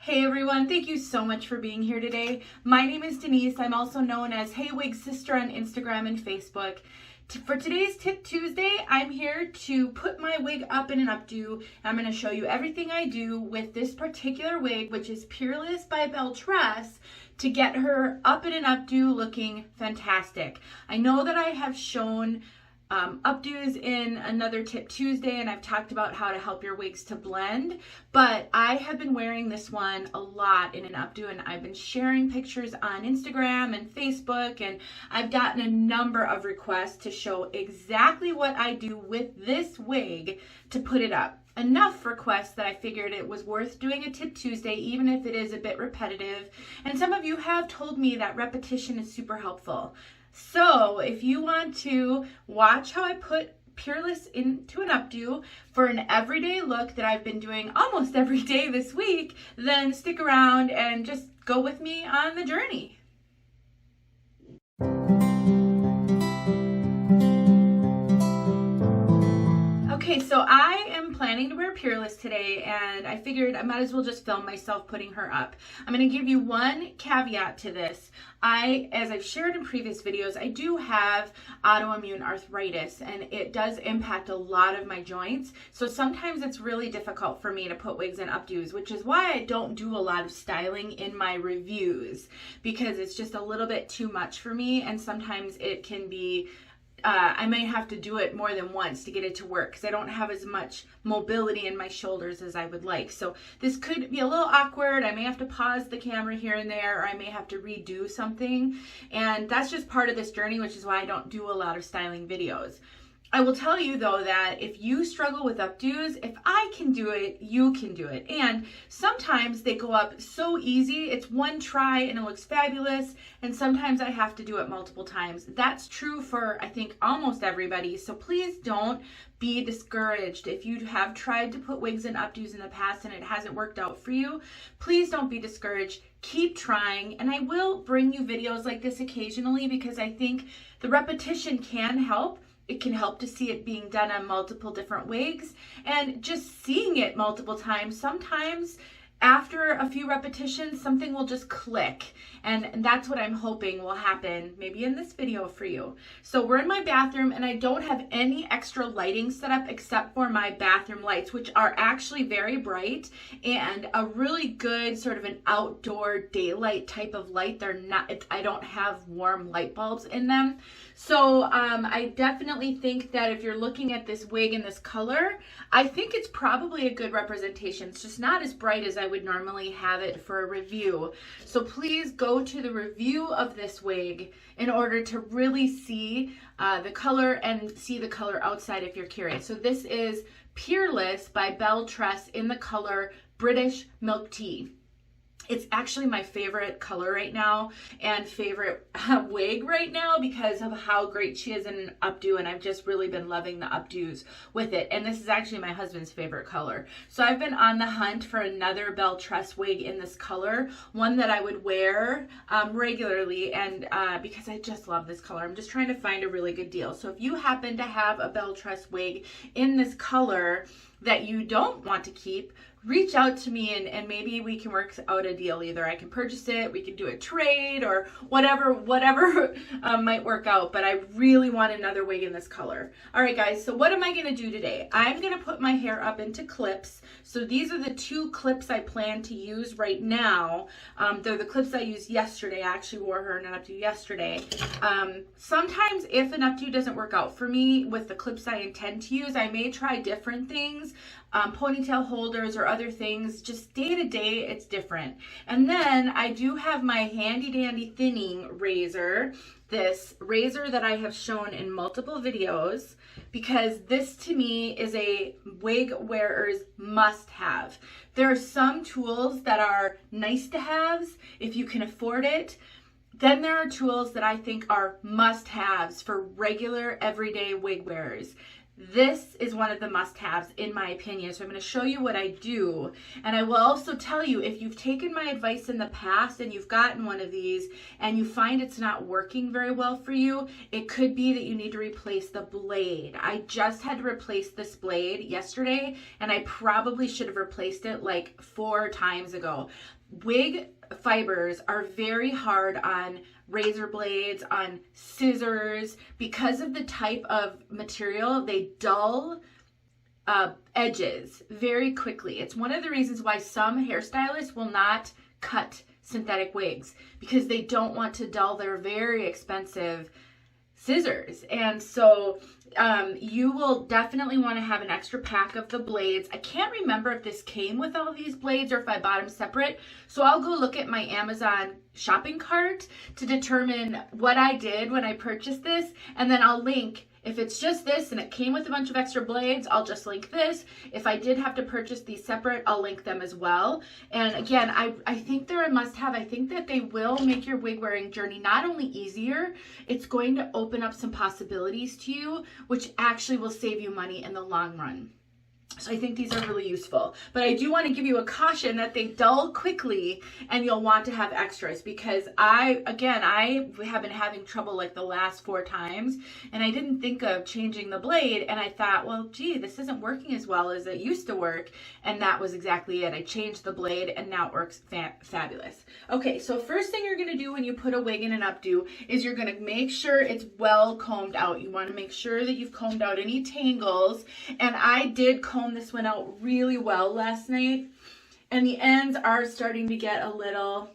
Hey everyone, thank you so much for being here today. My name is Denise. I'm also known as heywigsister on Instagram and Facebook. For today's Tip Tuesday, I'm here to put my wig up in an updo. I'm going to show you everything I do with this particular wig, which is Peerless by BelleTress, to get her up in an updo looking fantastic. I know that I have shown updos in another Tip Tuesday, and I've talked about how to help your wigs to blend, but I have been wearing this one a lot in an updo, and I've been sharing pictures on Instagram and Facebook, and I've gotten a number of requests to show exactly what I do with this wig to put it up. Enough requests that I figured it was worth doing a Tip Tuesday, even if it is a bit repetitive. And some of you have told me that repetition is super helpful. So if you want to watch how I put Peerless into an updo for an everyday look that I've been doing almost every day this week, then stick around and just go with me on the journey. Okay, so I am planning to wear Peerless today, and I figured I might as well just film myself putting her up. I'm going to give you one caveat to this. As I've shared in previous videos, I do have autoimmune arthritis, and it does impact a lot of my joints. So sometimes it's really difficult for me to put wigs in updos, which is why I don't do a lot of styling in my reviews, because it's just a little bit too much for me, and sometimes it can be I may have to do it more than once to get it to work because I don't have as much mobility in my shoulders as I would like. So this could be a little awkward. I may have to pause the camera here and there, or I may have to redo something. And that's just part of this journey, which is why I don't do a lot of styling videos. I will tell you though that if you struggle with updos, if I can do it, you can do it. And sometimes they go up so easy, it's one try and it looks fabulous. And sometimes I have to do it multiple times. That's true for, I think, almost everybody. So please don't be discouraged. If you have tried to put wigs in updos in the past and it hasn't worked out for you, please don't be discouraged. Keep trying. And I will bring you videos like this occasionally because I think the repetition can help. It can help to see it being done on multiple different wigs, and just seeing it multiple times, sometimes after a few repetitions, something will just click. And that's what I'm hoping will happen maybe in this video for you. So we're in my bathroom, and I don't have any extra lighting set up except for my bathroom lights, which are actually very bright and a really good sort of an outdoor daylight type of light. They're not, I don't have warm light bulbs in them. So I definitely think that if you're looking at this wig in this color, I think it's probably a good representation. It's just not as bright as I would normally have it for a review. So please go to the review of this wig in order to really see the color and see the color outside if you're curious. So this is Peerless by BelleTress in the color British Milk Tea. It's actually my favorite color right now and favorite wig right now because of how great she is in an updo, and I've just really been loving the updos with it. And this is actually my husband's favorite color. So I've been on the hunt for another BelleTress wig in this color, one that I would wear regularly, and because I just love this color. I'm just trying to find a really good deal. So if you happen to have a BelleTress wig in this color that you don't want to keep, reach out to me and maybe we can work out a deal. Either I can purchase it, we can do a trade, or whatever might work out. But I really want another wig in this color. All right, guys, so what am I going to do today? I'm going to put my hair up into clips. So these are the two clips I plan to use right now. They're the clips I used yesterday. I actually wore her in an updo yesterday. Sometimes if an updo doesn't work out for me with the clips I intend to use, I may try different things. Ponytail holders or other things. Just day to day, it's different. And then I do have my handy dandy thinning razor, this razor that I have shown in multiple videos, because this to me is a wig wearer's must have. There are some tools that are nice to haves if you can afford it. Then there are tools that I think are must haves for regular everyday wig wearers. This is one of the must-haves in my opinion. So I'm going to show you what I do. And I will also tell you, if you've taken my advice in the past and you've gotten one of these and you find it's not working very well for you, it could be that you need to replace the blade. I just had to replace this blade yesterday, and I probably should have replaced it like 4 times ago. Wig fibers are very hard on razor blades, on scissors. Because of the type of material, they dull edges very quickly. It's one of the reasons why some hairstylists will not cut synthetic wigs, because they don't want to dull their very expensive scissors. And so you will definitely want to have an extra pack of the blades. I can't remember if this came with all these blades or if I bought them separate, so I'll go look at my Amazon shopping cart to determine what I did when I purchased this, and then I'll link. If it's just this and it came with a bunch of extra blades, I'll just link this. If I did have to purchase these separate, I'll link them as well. And again, I think they're a must-have. I think that they will make your wig wearing journey not only easier, it's going to open up some possibilities to you, which actually will save you money in the long run. So I think these are really useful. But I do want to give you a caution that they dull quickly and you'll want to have extras, because I have been having trouble like the last 4 times, and I didn't think of changing the blade, and I thought, well, gee, this isn't working as well as it used to work, and that was exactly it. I changed the blade and now it works fabulous. Okay, so first thing you're going to do when you put a wig in an updo is you're going to make sure it's well combed out. You want to make sure that you've combed out any tangles, and I did comb this one out really well last night, and the ends are starting to get a little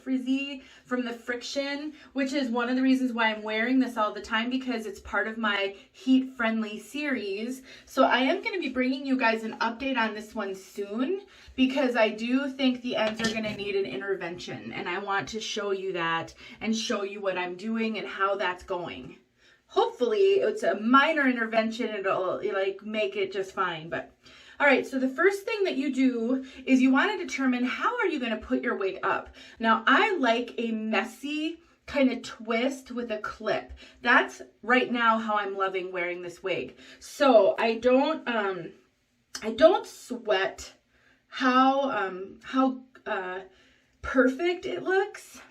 frizzy from the friction, which is one of the reasons why I'm wearing this all the time, because it's part of my heat friendly series. So I am going to be bringing you guys an update on this one soon, because I do think the ends are going to need an intervention, and I want to show you that and show you what I'm doing and how that's going. Hopefully it's a minor intervention, it'll like make it just fine. But all right, so the first thing that you do is you want to determine how are you going to put your wig up. Now I like a messy kind of twist with a clip. That's right now how I'm loving wearing this wig. So I don't sweat how perfect it looks,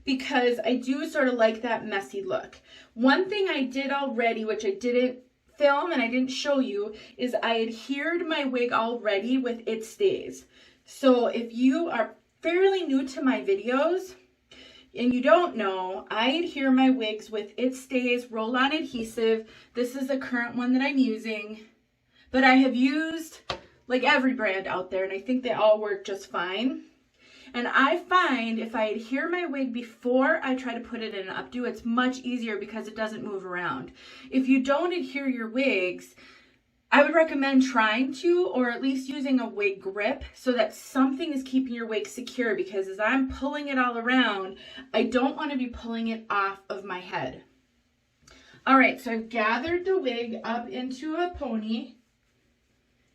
because I do sort of like that messy look. One thing I did already, which I didn't film and I didn't show you, is I adhered my wig already with It Stays. So if you are fairly new to my videos and you don't know, I adhere my wigs with It Stays roll-on adhesive. This is the current one that I'm using, but I have used like every brand out there, and I think they all work just fine. And I find if I adhere my wig before I try to put it in an updo, it's much easier because it doesn't move around. If you don't adhere your wigs, I would recommend trying to, or at least using a wig grip so that something is keeping your wig secure, because as I'm pulling it all around, I don't want to be pulling it off of my head. All right, so I've gathered the wig up into a pony.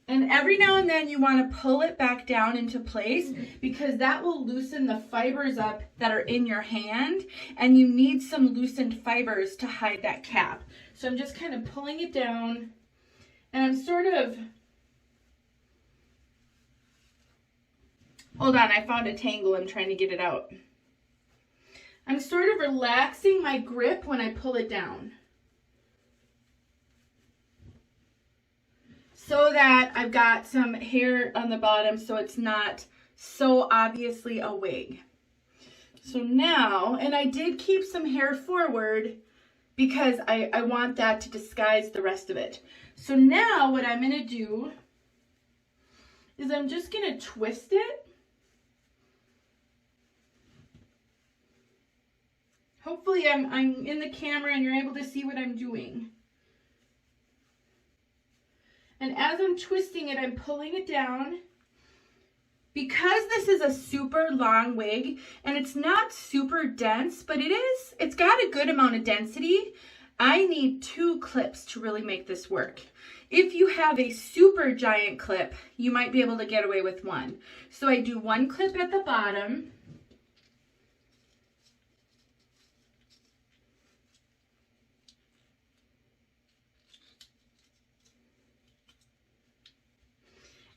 And every now and then you want to pull it back down into place, because that will loosen the fibers up that are in your hand, and you need some loosened fibers to hide that cap. So I'm just kind of pulling it down, and I'm sort of, hold on, I found a tangle, I'm trying to get it out. I'm sort of relaxing my grip when I pull it down, so that I've got some hair on the bottom so it's not so obviously a wig. So now, and I did keep some hair forward because I want that to disguise the rest of it. So now what I'm gonna do is I'm just gonna twist it. Hopefully I'm in the camera and you're able to see what I'm doing. And as I'm twisting it, I'm pulling it down. Because this is a super long wig and it's not super dense, but it's got a good amount of density, I need 2 clips to really make this work. If you have a super giant clip, you might be able to get away with 1. So I do 1 clip at the bottom.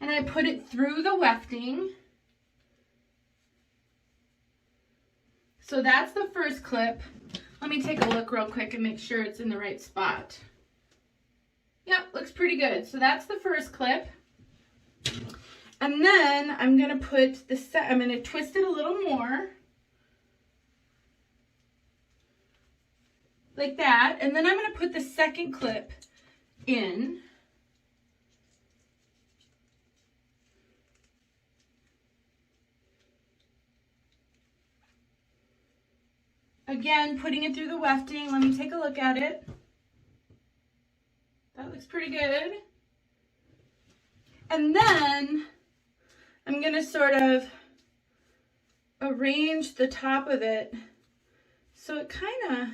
and I put it through the wefting. So that's the first clip. Let me take a look real quick and make sure it's in the right spot. Yep, looks pretty good. So that's the first clip. And then I'm going to put I'm going to twist it a little more. Like that. And then I'm going to put the second clip in. Again, putting it through the wefting. Let me take a look at it. That looks pretty good. And then I'm going to sort of arrange the top of it so it kind of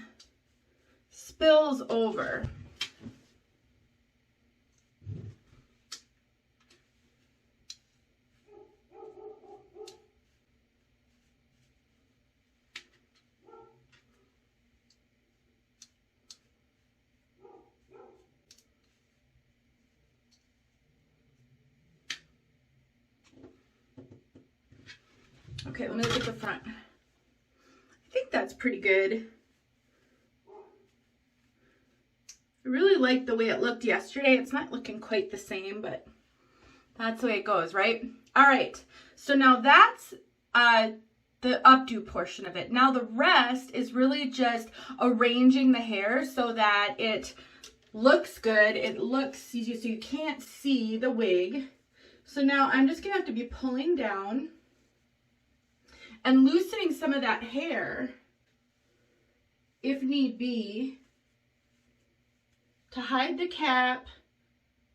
spills over. Okay, let me look at the front. I think that's pretty good. I really like the way it looked yesterday. It's not looking quite the same, but that's the way it goes, right? All right, so now that's the updo portion of it. Now the rest is really just arranging the hair so that it looks good. It looks easy so you can't see the wig. So now I'm just gonna have to be pulling down and loosening some of that hair, if need be, to hide the cap,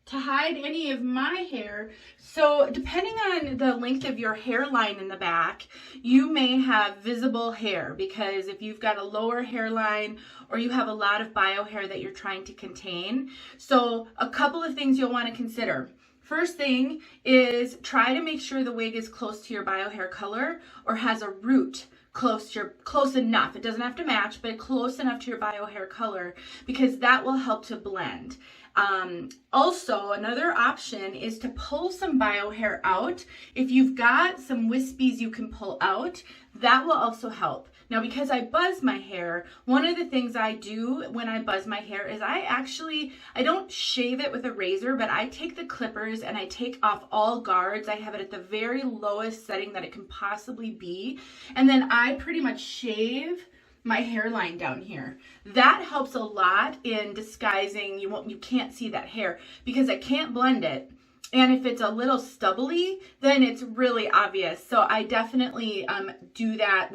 to hide any of my hair. So depending on the length of your hairline in the back, you may have visible hair, because if you've got a lower hairline or you have a lot of bio hair that you're trying to contain. So a couple of things you'll want to consider. First thing is try to make sure the wig is close to your bio hair color or has a root close enough. It doesn't have to match, but close enough to your bio hair color, because that will help to blend. Also, another option is to pull some bio hair out. If you've got some wispies you can pull out, that will also help. Now, because I buzz my hair, one of the things I do when I buzz my hair is I don't shave it with a razor, but I take the clippers and I take off all guards. I have it at the very lowest setting that it can possibly be. And then I pretty much shave my hairline down here. That helps a lot in disguising. You can't see that hair because I can't blend it. And if it's a little stubbly, then it's really obvious. So I definitely do that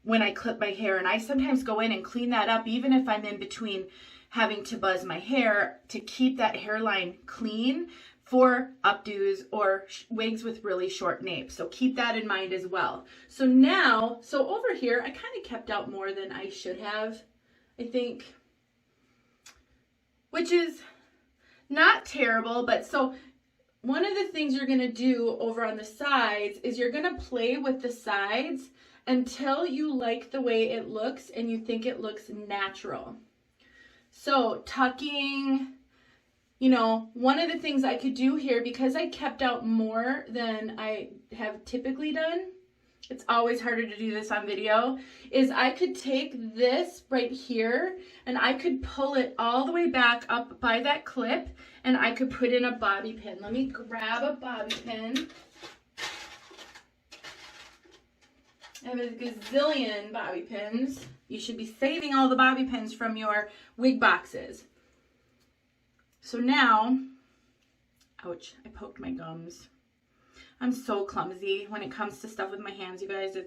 when I clip my hair, and I sometimes go in and clean that up even if I'm in between having to buzz my hair, to keep that hairline clean for updos or wigs with really short nape. So keep that in mind as well. So now, over here, I kind of kept out more than I should have, I think, which is not terrible. But so one of the things you're gonna do over on the sides is you're gonna play with the sides until you like the way it looks and you think it looks natural. So tucking, one of the things I could do here, because I kept out more than I have typically done, it's always harder to do this on video, is I could take this right here and I could pull it all the way back up by that clip and I could put in a bobby pin. Let me grab a bobby pin. I have a gazillion bobby pins. You should be saving all the bobby pins from your wig boxes. So now, ouch, I poked my gums. I'm so clumsy when it comes to stuff with my hands, you guys.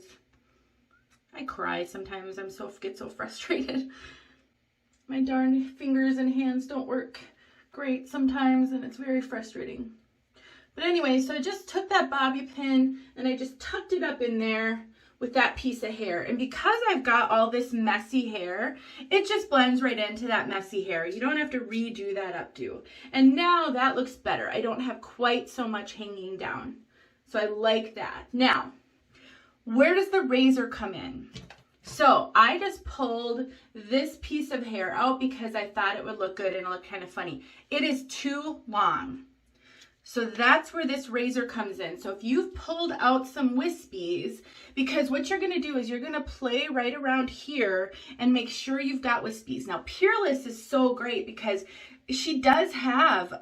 I cry sometimes. Get so frustrated. My darn fingers and hands don't work great sometimes, and it's very frustrating. But anyway, so I just took that bobby pin and I just tucked it up in there with that piece of hair. And because I've got all this messy hair, it just blends right into that messy hair. You don't have to redo that updo. And now that looks better. I don't have quite so much hanging down. So I like that. Now, where does the razor come in? So I just pulled this piece of hair out because I thought it would look good and it looked kind of funny. It is too long. So that's where this razor comes in. So if you've pulled out some wispies, because what you're going to do is you're going to play right around here and make sure you've got wispies. Now, Peerless is so great because she does have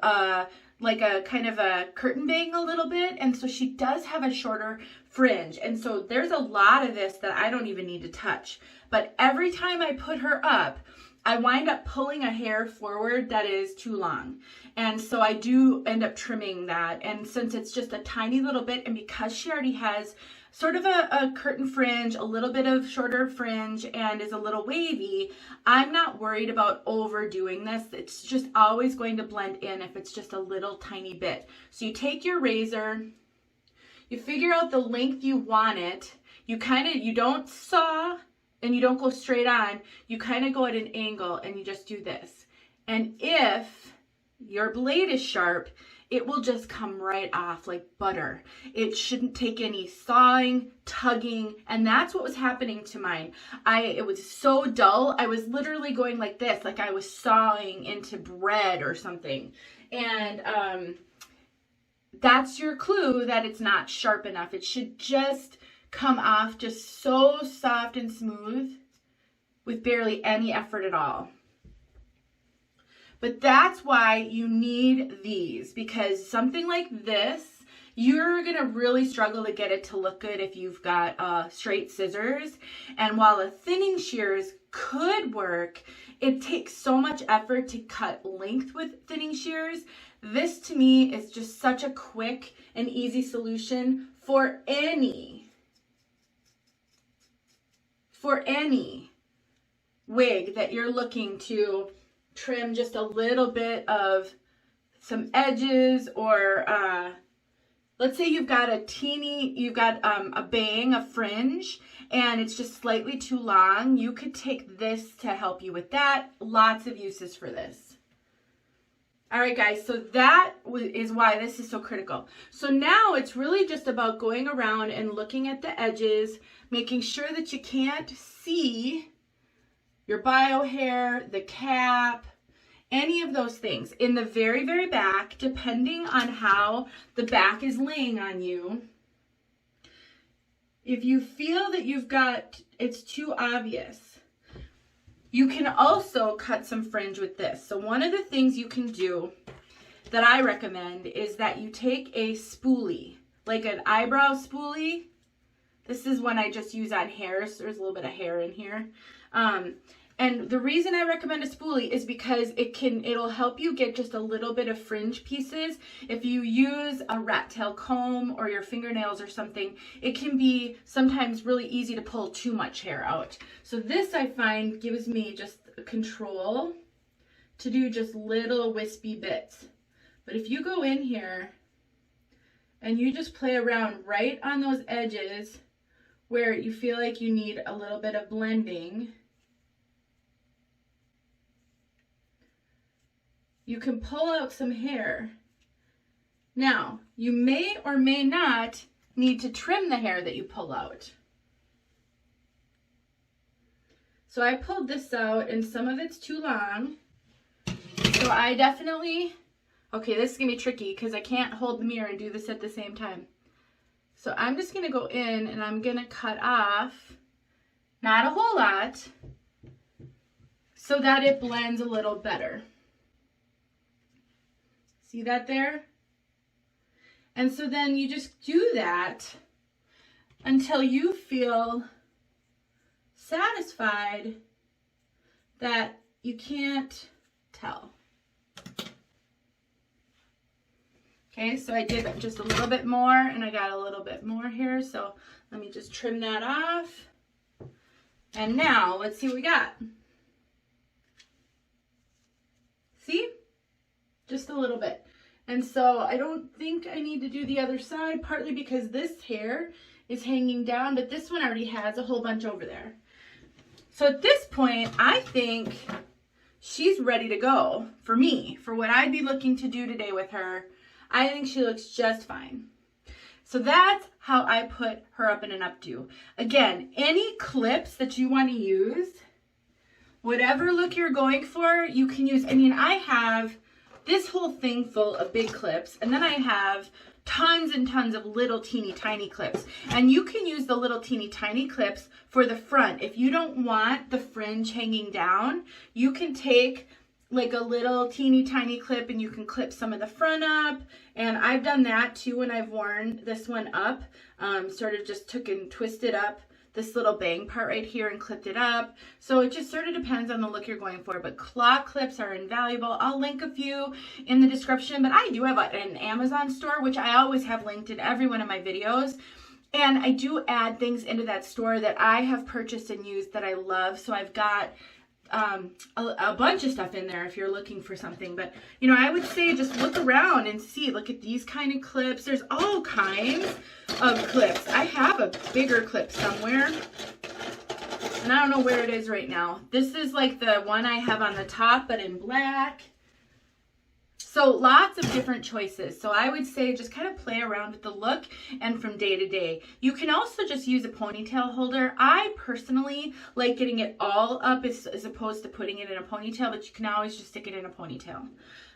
like a kind of a curtain bang a little bit, and so she does have a shorter fringe, and so there's a lot of this that I don't even need to touch. But every time I put her up, I wind up pulling a hair forward that is too long, and so I do end up trimming that. And since it's just a tiny little bit, and because she already has sort of a curtain fringe, a little bit of shorter fringe, and is a little wavy, I'm not worried about overdoing this. It's just always going to blend in if it's just a little tiny bit. So you take your razor, you figure out the length you want it, you don't saw and you don't go straight on, you kind of go at an angle and you just do this. And if your blade is sharp, it will just come right off like butter. It shouldn't take any sawing, tugging, and that's what was happening to mine. It was so dull, I was literally going like this, like I was sawing into bread or something. And that's your clue that it's not sharp enough. It should just come off just so soft and smooth with barely any effort at all. But that's why you need these, because something like this, you're going to really struggle to get it to look good if you've got straight scissors. And while a thinning shears could work, it takes so much effort to cut length with thinning shears. This to me is just such a quick and easy solution for any wig that you're looking to trim just a little bit of some edges, or let's say you've got a bang, a fringe, and it's just slightly too long. You could take this to help you with that. Lots of uses for this. All right, guys, so that is why this is so critical. So now it's really just about going around and looking at the edges, making sure that you can't see your bio hair, the cap, any of those things. In the very, very back, depending on how the back is laying on you, if you feel that it's too obvious, you can also cut some fringe with this. So one of the things you can do that I recommend is that you take a spoolie, like an eyebrow spoolie. This is one I just use on hair, so there's a little bit of hair in here. And the reason I recommend a spoolie is because it'll help you get just a little bit of fringe pieces. If you use a rat tail comb or your fingernails or something, it can be sometimes really easy to pull too much hair out. So this, I find, gives me just control to do just little wispy bits. But if you go in here and you just play around right on those edges where you feel like you need a little bit of blending, you can pull out some hair. Now, you may or may not need to trim the hair that you pull out. So I pulled this out, and some of it's too long. So I definitely, okay, this is gonna be tricky because I can't hold the mirror and do this at the same time. So I'm just gonna go in and I'm gonna cut off, not a whole lot, so that it blends a little better. See that there? And so then you just do that until you feel satisfied that you can't tell. Okay, so I did just a little bit more and I got a little bit more here. So let me just trim that off. And now let's see what we got. See? Just a little bit. And so I don't think I need to do the other side, partly because this hair is hanging down, but this one already has a whole bunch over there. So at this point, I think she's ready to go for me, for what I'd be looking to do today with her. I think she looks just fine. So that's how I put her up in an updo. Again, any clips that you want to use, whatever look you're going for, you can use. I mean, I have this whole thing full of big clips, and then I have tons and tons of little teeny tiny clips. And you can use the little teeny tiny clips for the front. If you don't want the fringe hanging down, you can take like a little teeny tiny clip and you can clip some of the front up. And I've done that too when I've worn this one up. Sort of just took and twisted up this little bang part right here and clipped it up. So it just sort of depends on the look you're going for, but claw clips are invaluable. I'll link a few in the description, but I do have an Amazon store, which I always have linked in every one of my videos. And I do add things into that store that I have purchased and used that I love. So I've got a bunch of stuff in there if you're looking for something. But, you know, I would say just look around and see. Look at these kind of clips. There's all kinds of clips. I have a bigger clip somewhere, and I don't know where it is right now. This is like the one I have on the top, but in black. So lots of different choices. So I would say just kind of play around with the look and from day to day. You can also just use a ponytail holder. I personally like getting it all up as opposed to putting it in a ponytail, but you can always just stick it in a ponytail.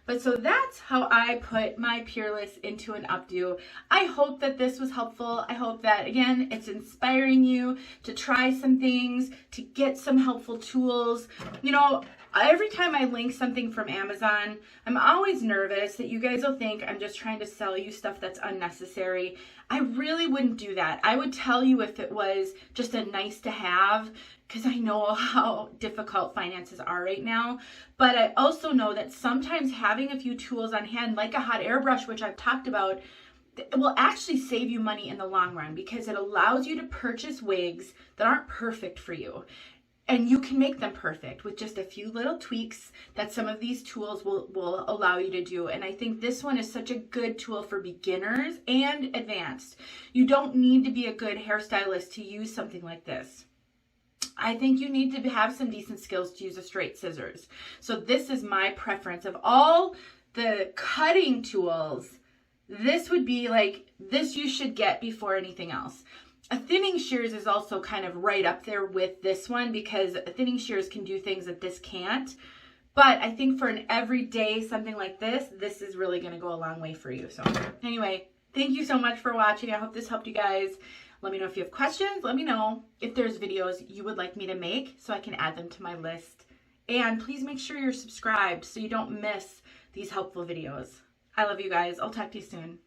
But so that's how I put my Peerless into an updo. I hope that this was helpful. I hope that, again, it's inspiring you to try some things, to get some helpful tools. You know, every time I link something from Amazon, I'm always nervous that you guys will think I'm just trying to sell you stuff that's unnecessary. I really wouldn't do that. I would tell you if it was just a nice to have, because I know how difficult finances are right now. But I also know that sometimes having a few tools on hand, like a hot air brush, which I've talked about, it will actually save you money in the long run because it allows you to purchase wigs that aren't perfect for you. And you can make them perfect with just a few little tweaks that some of these tools will allow you to do. And I think this one is such a good tool for beginners and advanced. You don't need to be a good hairstylist to use something like this. I think you need to have some decent skills to use a straight scissors. So this is my preference. Of all the cutting tools, this would be like, this you should get before anything else. A thinning shears is also kind of right up there with this one because thinning shears can do things that this can't. But I think for an everyday something like this, this is really going to go a long way for you. So anyway, thank you so much for watching. I hope this helped you guys. Let me know if you have questions. Let me know if there's videos you would like me to make so I can add them to my list. And please make sure you're subscribed so you don't miss these helpful videos. I love you guys. I'll talk to you soon.